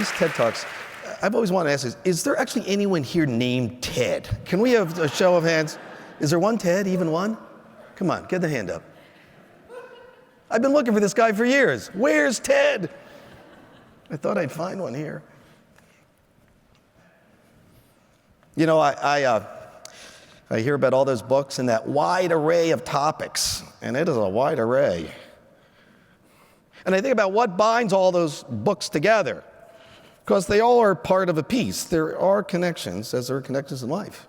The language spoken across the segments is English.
these TED Talks, I've always wanted to ask this, is there actually anyone here named Ted? Can we have a show of hands? Is there one Ted, even one? Come on, get the hand up. I've been looking for this guy for years. Where's Ted? I thought I'd find one here. You know, I hear about all those books and that wide array of topics, and it is a wide array. And I think about what binds all those books together, because they all are part of a piece. There are connections, as there are connections in life.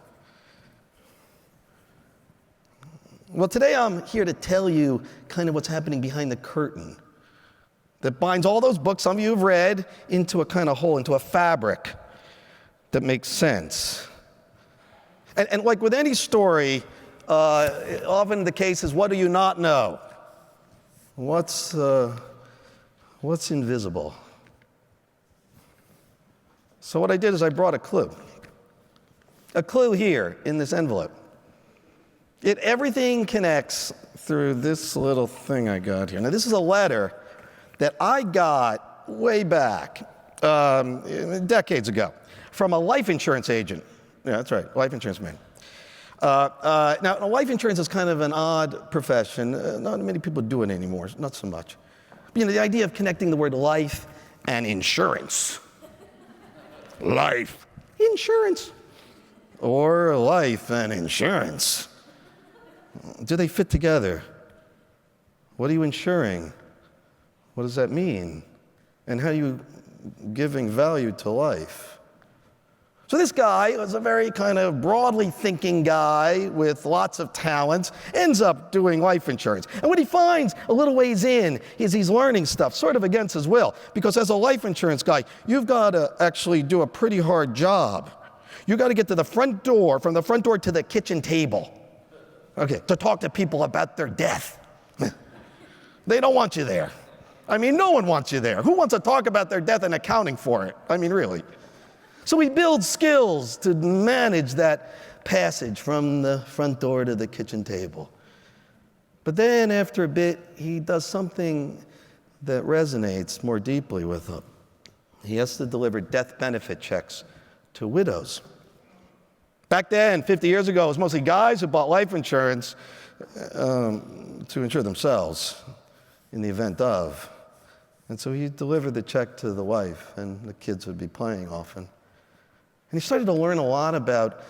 Well, today I'm here to tell you kind of what's happening behind the curtain that binds all those books some of you have read into a kind of whole, into a fabric that makes sense. And like with any story, often the case is, what do you not know? What's invisible? So what I did is I brought a clue. A clue here in this envelope. Everything connects through this little thing I got here. Now, this is a letter that I got way back, decades ago, from a life insurance agent. Yeah, that's right, life insurance man. Now, life insurance is kind of an odd profession. Not many people do it anymore, not so much. But, you know, the idea of connecting the word life and insurance. Life, insurance. Or life and insurance. Do they fit together? What are you insuring? What does that mean? And how are you giving value to life? So this guy was a very kind of broadly thinking guy with lots of talents, ends up doing life insurance. And what he finds a little ways in is he's learning stuff sort of against his will, because as a life insurance guy, you've got to actually do a pretty hard job. You've got to get to the front door, from the front door to the kitchen table. Okay, to talk to people about their death. They don't want you there. I mean, no one wants you there. Who wants to talk about their death and accounting for it? I mean, really. So we build skills to manage that passage from the front door to the kitchen table. But then after a bit, he does something that resonates more deeply with him. He has to deliver death benefit checks to widows. Back then, 50 years ago, it was mostly guys who bought life insurance to insure themselves in the event of. And so he delivered the check to the wife, and the kids would be playing often. And he started to learn a lot about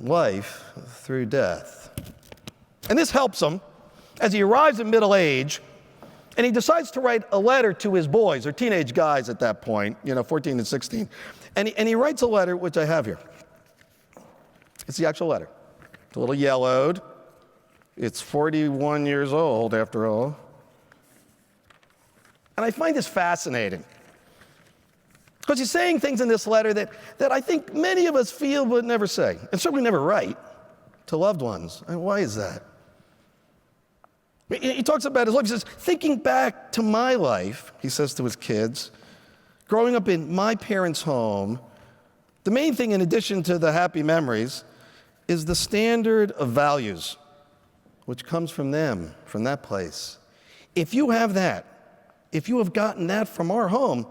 life through death. And this helps him as he arrives at middle age, and he decides to write a letter to his boys, or teenage guys at that point, 14 and 16. And he writes a letter, which I have here. It's the actual letter. It's a little yellowed. It's 41 years old, after all. And I find this fascinating, because he's saying things in this letter that I think many of us feel but never say, and certainly never write to loved ones. And why is that? He talks about his life. He says, thinking back to my life, he says to his kids, growing up in my parents' home, the main thing, in addition to the happy memories, is the standard of values, which comes from them, from that place. If you have that, if you have gotten that from our home,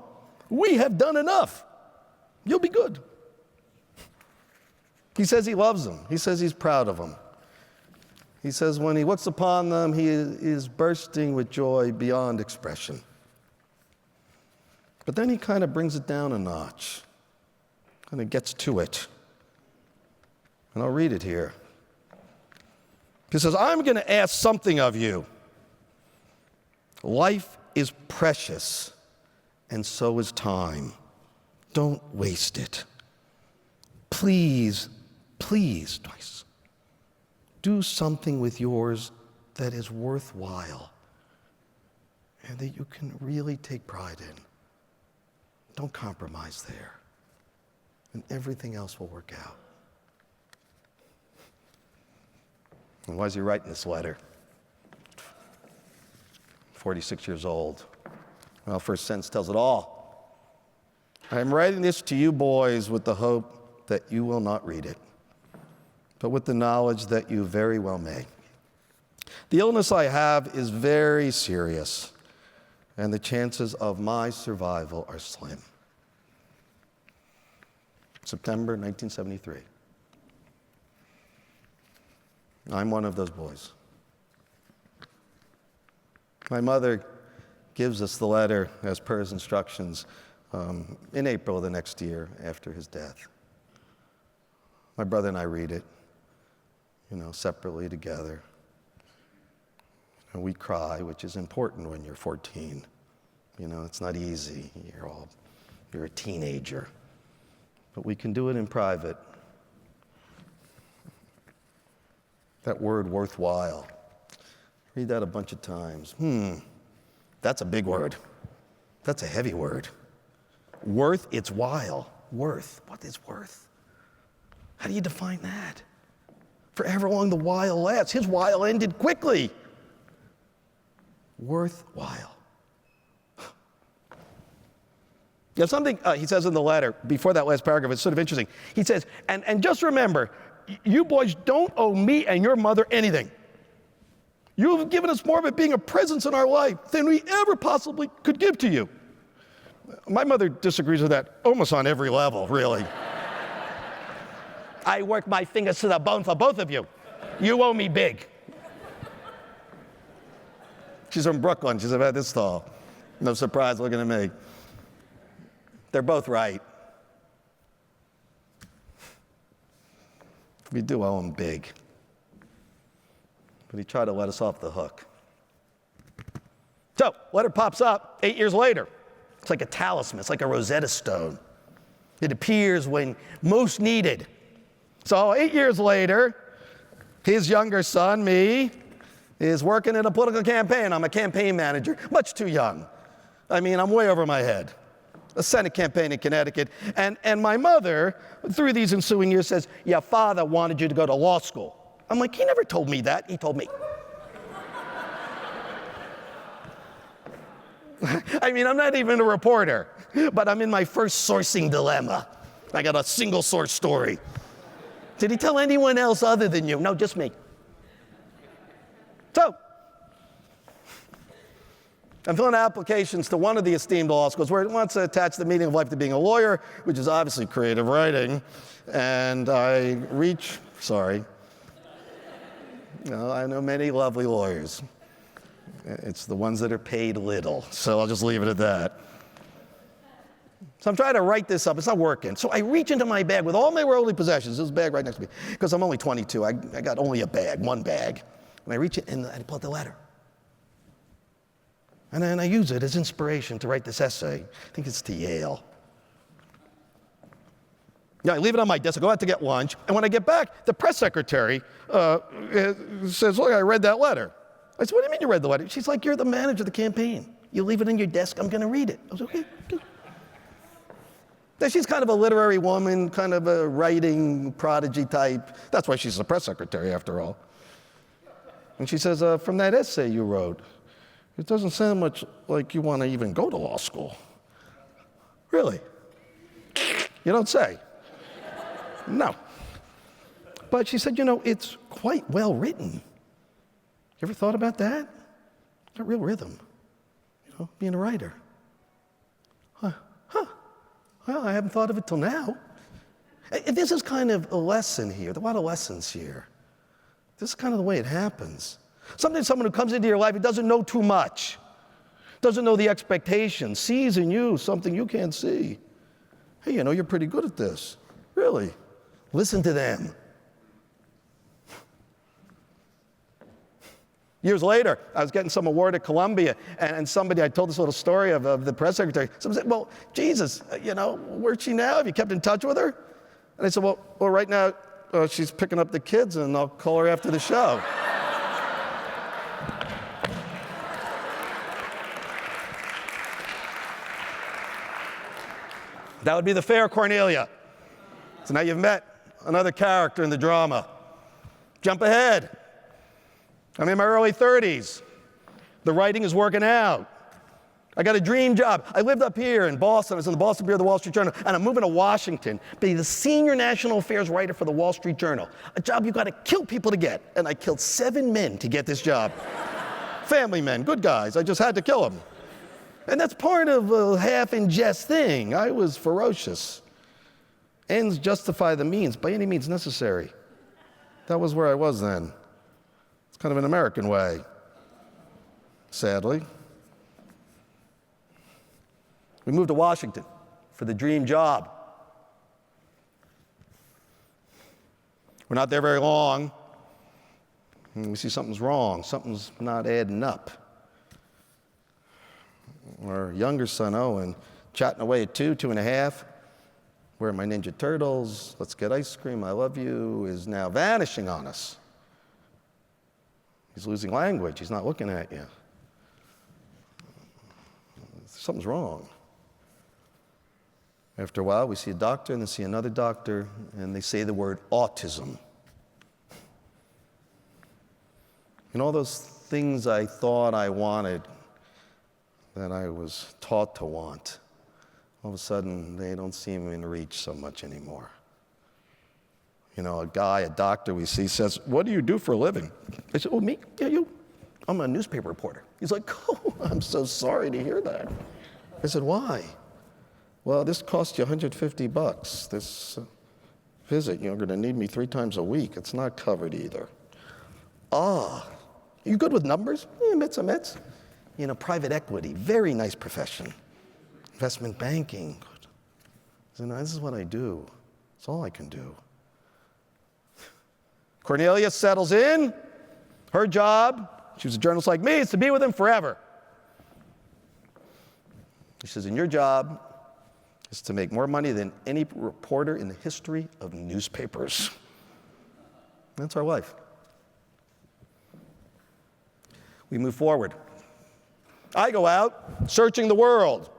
we have done enough. You'll be good. He says he loves them. He says he's proud of them. He says when he looks upon them, he is bursting with joy beyond expression. But then he kind of brings it down a notch, kind of gets to it. And I'll read it here. He says, I'm going to ask something of you. Life is precious, and so is time. Don't waste it. Please, please, twice, do something with yours that is worthwhile and that you can really take pride in. Don't compromise there, and everything else will work out. And why is he writing this letter? 46 years old. Well, first sentence tells it all. I am writing this to you boys with the hope that you will not read it, but with the knowledge that you very well may. The illness I have is very serious, and the chances of my survival are slim. September 1973. I'm one of those boys. My mother gives us the letter as per his instructions in April of the next year after his death. My brother and I read it, separately together. And we cry, which is important when you're 14. It's not easy. You're a teenager. But we can do it in private. That word, worthwhile. Read that a bunch of times. That's a big word. That's a heavy word. Worth its while. Worth. What is worth? How do you define that? For however long the while lasts. His while ended quickly. Worthwhile. Something he says in the letter, before that last paragraph, it's sort of interesting. He says, and just remember, you boys don't owe me and your mother anything. You have given us more of it being a presence in our life than we ever possibly could give to you. My mother disagrees with that almost on every level, really. I work my fingers to the bone for both of you. You owe me big. She's from Brooklyn. She's about this tall. No surprise looking at me. They're both right. We do owe him big. But he tried to let us off the hook. So, letter pops up 8 years later. It's like a talisman. It's like a Rosetta Stone. It appears when most needed. So 8 years later, his younger son, me, is working in a political campaign. I'm a campaign manager, much too young. I'm way over my head. A Senate campaign in Connecticut. And my mother, through these ensuing years, says, your father wanted you to go to law school. I'm like, he never told me that. He told me. I'm not even a reporter, but I'm in my first sourcing dilemma. I got a single source story. Did he tell anyone else other than you? No, just me. So, I'm filling out applications to one of the esteemed law schools where it wants to attach the meaning of life to being a lawyer, which is obviously creative writing. And I I know many lovely lawyers. It's the ones that are paid little, so I'll just leave it at that. So I'm trying to write this up. It's not working. So I reach into my bag with all my worldly possessions. There's a bag right next to me. Because I'm only 22. I got only one bag. And I reach it and I pull out the letter. And then I use it as inspiration to write this essay. I think it's to Yale. I leave it on my desk. I go out to get lunch. And when I get back, the press secretary says, look, I read that letter. I said, what do you mean you read the letter? She's like, you're the manager of the campaign. You leave it in your desk. I'm going to read it. I was okay. Now, she's kind of a literary woman, kind of a writing prodigy type. That's why she's the press secretary, after all. And she says, from that essay you wrote, it doesn't sound much like you want to even go to law school. Really? You don't say. No. But she said, it's quite well written. You ever thought about that? Got real rhythm, being a writer. Well, I haven't thought of it till now. This is kind of a lesson here. There are a lot of lessons here. This is kind of the way it happens. Sometimes someone who comes into your life who doesn't know too much, doesn't know the expectations, sees in you something you can't see. Hey, you're pretty good at this. Really? Listen to them. Years later, I was getting some award at Columbia, and somebody, I told this little story of the press secretary. Someone said, well, Jesus, where's she now? Have you kept in touch with her? And I said, well right now, she's picking up the kids, and I'll call her after the show. That would be the fair Cornelia. So now you've met another character in the drama. Jump ahead. I'm in my early 30s. The writing is working out. I got a dream job. I lived up here in Boston. I was in the Boston Bureau of the Wall Street Journal, and I'm moving to Washington to be the senior national affairs writer for the Wall Street Journal, a job you got to kill people to get. And I killed 7 men to get this job. Family men, good guys. I just had to kill them. And that's part of a half-in-jest thing. I was ferocious. Ends justify the means by any means necessary. That was where I was then. It's kind of an American way, sadly. We moved to Washington for the dream job. We're not there very long. And we see something's wrong. Something's not adding up. Our younger son, Owen, chatting away at 2.5. Where are my Ninja Turtles? Let's get ice cream. I love you. Is now vanishing on us. He's losing language. He's not looking at you. Something's wrong. After a while, we see a doctor and then see another doctor, and they say the word autism. And all those things I thought I wanted, that I was taught to want, all of a sudden, they don't seem in reach so much anymore. You know, a doctor we see says, "What do you do for a living?" I said, "Oh, me? Yeah, you? I'm a newspaper reporter." He's like, "Oh, I'm so sorry to hear that." I said, "Why?" "Well, this costs you $150. This visit, you're going to need me 3 times a week. It's not covered either." "Ah, you good with numbers?" "Yeah, mitts. You know, private equity, very nice profession. Investment banking. So, no, this is what I do. It's all I can do." Cornelia settles in. Her job, she was a journalist like me, is to be with him forever. She says, "And your job is to make more money than any reporter in the history of newspapers." That's our life. We move forward. I go out searching the world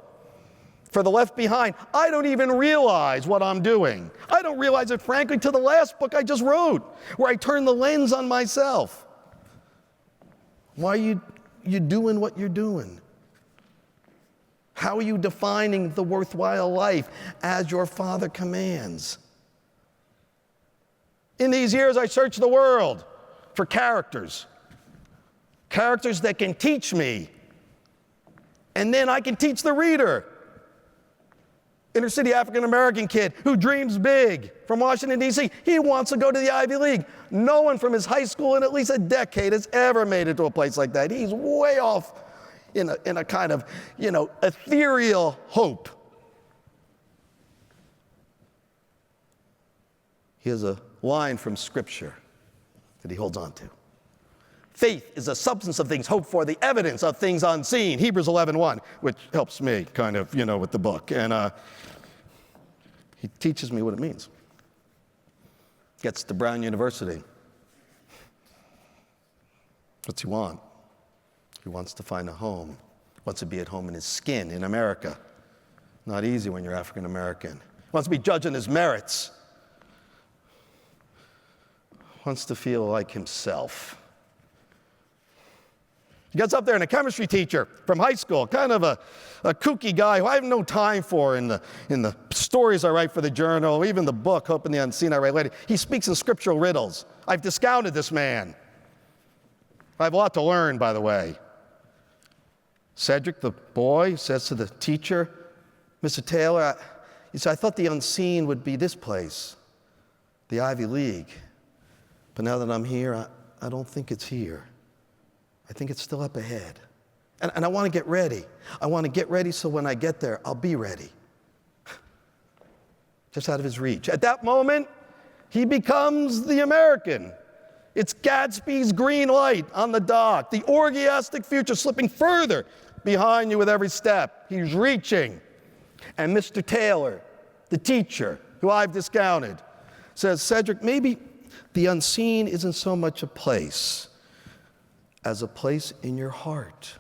for the left behind. I don't even realize what I'm doing. I don't realize it, frankly, to the last book I just wrote, where I turn the lens on myself. Why are you doing what you're doing? How are you defining the worthwhile life as your Father commands? In these years, I search the world for characters that can teach me, and then I can teach the reader. Inner city African-American kid who dreams big from Washington, D.C. He wants to go to the Ivy League. No one from his high school in at least a decade has ever made it to a place like that. He's way off in a kind of, ethereal hope. He has a line from Scripture that he holds on to. Faith is a substance of things hoped for, the evidence of things unseen. Hebrews 11:1, which helps me kind of, with the book. And he teaches me what it means. Gets to Brown University. What's he want? He wants to find a home. Wants to be at home in his skin in America. Not easy when you're African American. Wants to be judged on his merits. Wants to feel like himself. He gets up there and a chemistry teacher from high school, kind of a kooky guy who I have no time for in the stories I write for the journal, even the book, Hope in the Unseen, I write later. He speaks in scriptural riddles. I've discounted this man. I have a lot to learn, by the way. Cedric, the boy, says to the teacher, "Mr. Taylor, he said, I thought the unseen would be this place, the Ivy League. But now that I'm here, I don't think it's here. I think it's still up ahead. And I want to get ready. I want to get ready so when I get there, I'll be ready." Just out of his reach. At that moment, he becomes the American. It's Gatsby's green light on the dock, the orgiastic future slipping further behind you with every step. He's reaching. And Mr. Taylor, the teacher, who I've discounted, says, "Cedric, maybe the unseen isn't so much a place as a place in your heart."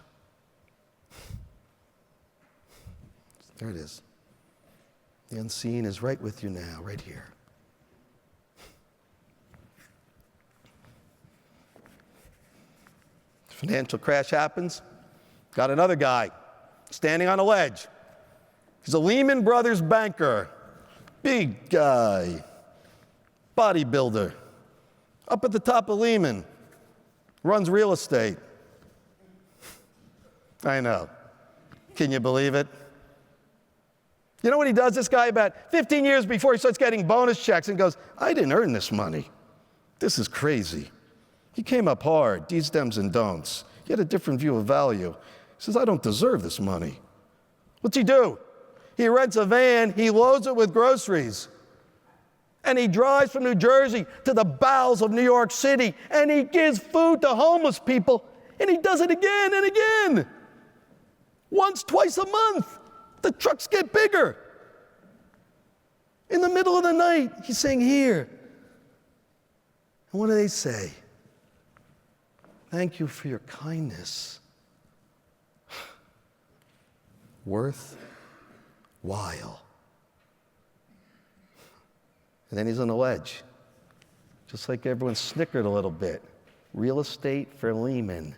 There it is. The unseen is right with you now, right here. Financial crash happens. Got another guy standing on a ledge. He's a Lehman Brothers banker. Big guy. Bodybuilder. Up at the top of Lehman. Runs real estate. I know. Can you believe it? You know what he does, this guy, about 15 years before he starts getting bonus checks and goes, I didn't earn this money. This is crazy. He came up hard, D's, Dems, and don'ts. He had a different view of value. He says, I don't deserve this money. What's he do? He rents a van, he loads it with groceries, and he drives from New Jersey to the bowels of New York City, and he gives food to homeless people, and he does it again and again. Once, twice a month. The trucks get bigger. In the middle of the night, he's saying, here. And what do they say? Thank you for your kindness. Worthwhile. And then he's on the ledge. Just like everyone snickered a little bit. Real estate for Lehman.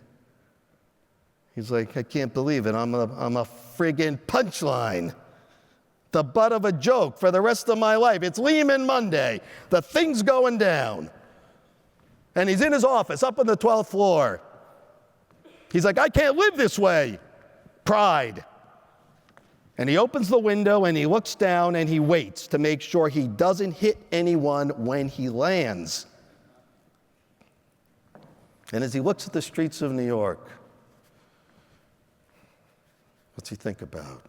He's like, I can't believe it. I'm a friggin' punchline. The butt of a joke for the rest of my life. It's Lehman Monday. The thing's going down. And he's in his office up on the 12th floor. He's like, I can't live this way. Pride. And he opens the window and he looks down and he waits to make sure he doesn't hit anyone when he lands. And as he looks at the streets of New York, what's he think about?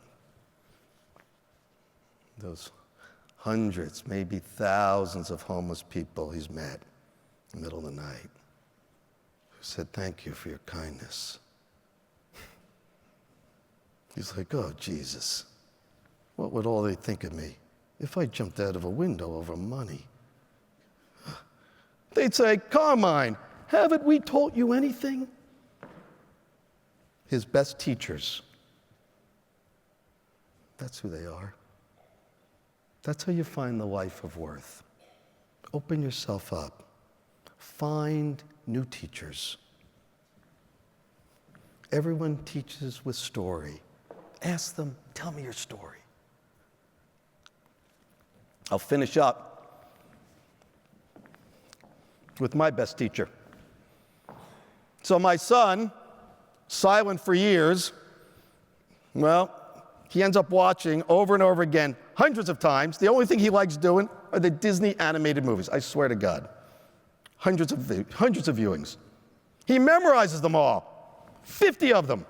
Those hundreds, maybe thousands of homeless people he's met in the middle of the night who said, thank you for your kindness. He's like, oh, Jesus, what would all they think of me if I jumped out of a window over money? They'd say, Carmine, haven't we taught you anything? His best teachers. That's who they are. That's how you find the life of worth. Open yourself up. Find new teachers. Everyone teaches with story. Ask them, tell me your story. I'll finish up with my best teacher. So my son, silent for years, well, he ends up watching over and over again, hundreds of times. The only thing he likes doing are the Disney animated movies. I swear to God. Hundreds of viewings. He memorizes them all, 50 of them,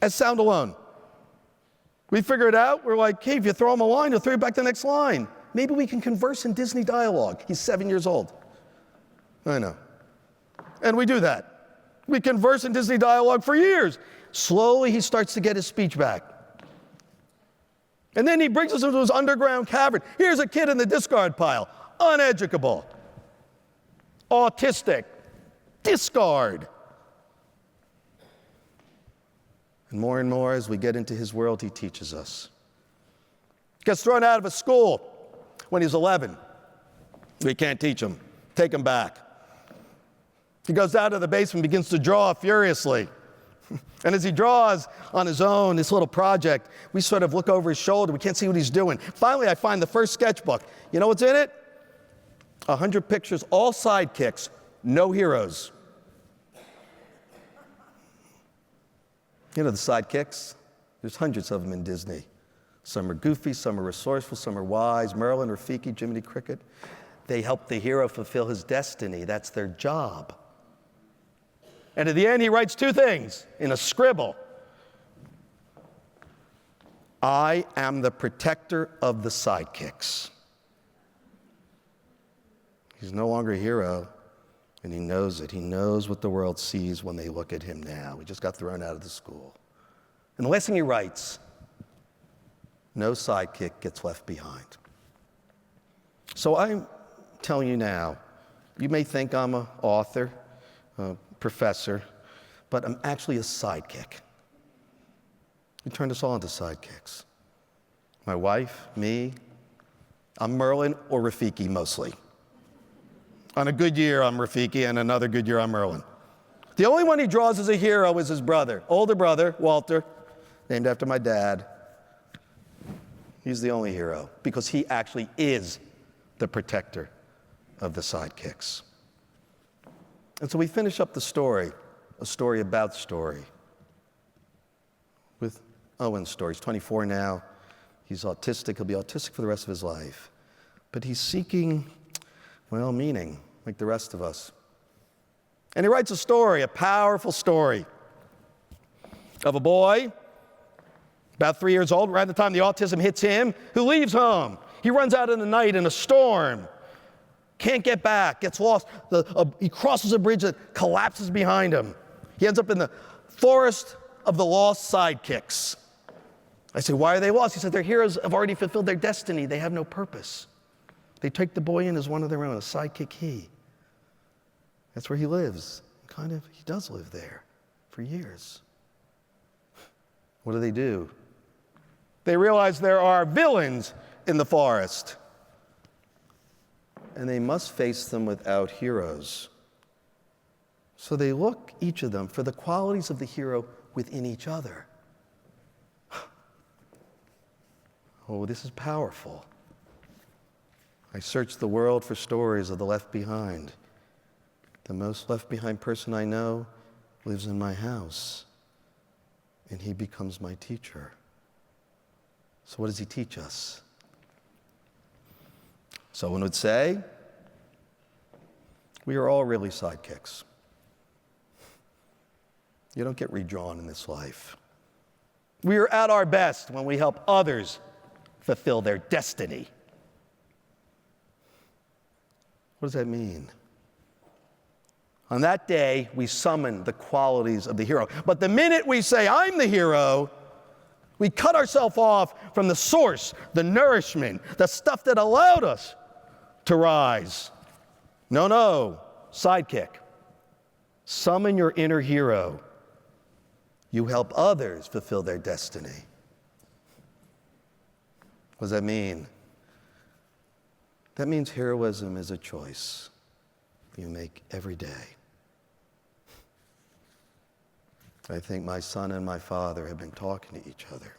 as sound alone. We figure it out. We're like, hey, if you throw him a line, he'll throw you back the next line. Maybe we can converse in Disney dialogue. He's 7 years old. I know. And we do that. We converse in Disney dialogue for years. Slowly, he starts to get his speech back. And then he brings us into his underground cavern. Here's a kid in the discard pile, uneducable, autistic, discard. And more as we get into his world, he teaches us. Gets thrown out of a school when he's 11. We can't teach him. Take him back. He goes down to the basement, begins to draw furiously. And as he draws on his own, this little project, we sort of look over his shoulder. We can't see what he's doing. Finally, I find the first sketchbook. You know what's in it? 100 pictures, all sidekicks, no heroes. You know the sidekicks? There's hundreds of them in Disney. Some are goofy, some are resourceful, some are wise. Merlin, Rafiki, Jiminy Cricket. They help the hero fulfill his destiny. That's their job. And at the end, he writes two things in a scribble. I am the protector of the sidekicks. He's no longer a hero, and he knows it. He knows what the world sees when they look at him now. He just got thrown out of the school. And the last thing he writes, no sidekick gets left behind. So I'm telling you now, you may think I'm an author, a professor, but I'm actually a sidekick. We turned us all into sidekicks. My wife, me, I'm Merlin or Rafiki mostly. On a good year, I'm Rafiki, and another good year, I'm Merlin. The only one he draws as a hero is his brother, older brother, Walter, named after my dad. He's the only hero because he actually is the protector of the sidekicks. And so we finish up the story, a story about story, with Owen's story. He's 24 now. He's autistic. He'll be autistic for the rest of his life. But he's seeking, well, meaning, like the rest of us. And he writes a story, a powerful story, of a boy about 3 years old, around the time the autism hits him, who leaves home. He runs out in the night in a storm, can't get back, gets lost. He crosses a bridge that collapses behind him. He ends up in the forest of the lost sidekicks. I say, why are they lost? He said, their heroes have already fulfilled their destiny. They have no purpose. They take the boy in as one of their own, a sidekick he. That's where he lives. He does live there for years. What do? They realize there are villains in the forest, and they must face them without heroes. So they look, each of them, for the qualities of the hero within each other. Oh, this is powerful. I searched the world for stories of the left behind. The most left behind person I know lives in my house, and he becomes my teacher. So what does he teach us? Someone would say, we are all really sidekicks. You don't get redrawn in this life. We are at our best when we help others fulfill their destiny. What does that mean? On that day, we summon the qualities of the hero. But the minute we say, I'm the hero, we cut ourselves off from the source, the nourishment, the stuff that allowed us to rise. No, sidekick. Summon your inner hero. You help others fulfill their destiny. What does that mean? That means heroism is a choice you make every day. I think my son and my father have been talking to each other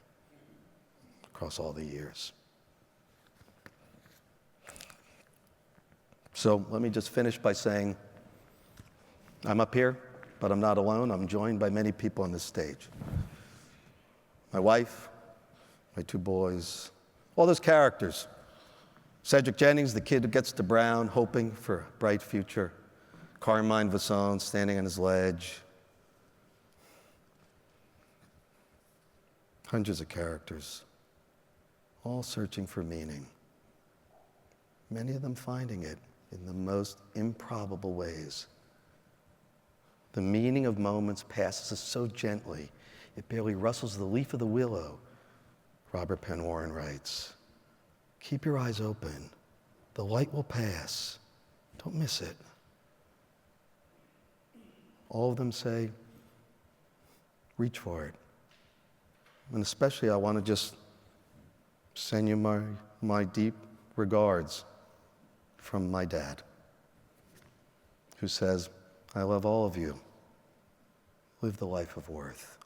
across all the years. So let me just finish by saying, I'm up here, but I'm not alone. I'm joined by many people on this stage. My wife, my 2 boys, all those characters. Cedric Jennings, the kid who gets to Brown, hoping for a bright future. Carmine Vasson, standing on his ledge. Hundreds of characters, all searching for meaning. Many of them finding it in the most improbable ways. The meaning of moments passes us so gently, it barely rustles the leaf of the willow, Robert Penn Warren writes. Keep your eyes open. The light will pass. Don't miss it. All of them say, reach for it. And especially I want to just send you my deep regards from my dad, who says, I love all of you. Live the life of worth.